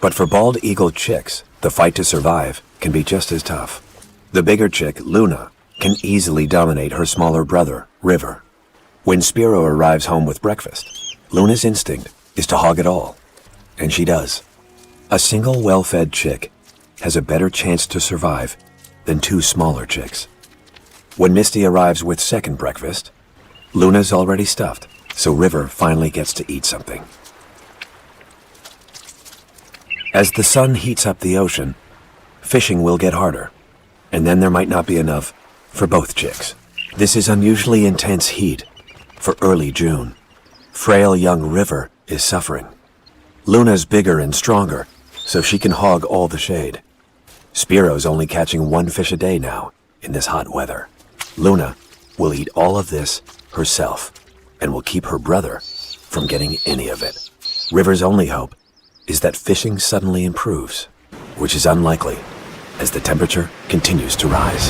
But for bald eagle chicks, the fight to survive can be just as tough. The bigger chick, Luna, can easily dominate her smaller brother, River. When Spiro arrives home with breakfast, Luna's instinct is to hog it all. And she does. A single well-fed chick has a better chance to survive than two smaller chicks. When Misty arrives with second breakfast, Luna's already stuffed, so River finally gets to eat something. As the sun heats up the ocean, fishing will get harder, and then there might not be enough for both chicks. This is unusually intense heat for early June. Frail young River is suffering. Luna's bigger and stronger, so she can hog all the shade. Spiro's only catching one fish a day now in this hot weather. Luna will eat all of this herself and will keep her brother from getting any of it. River's only hope is that fishing suddenly improves, which is unlikely as the temperature continues to rise.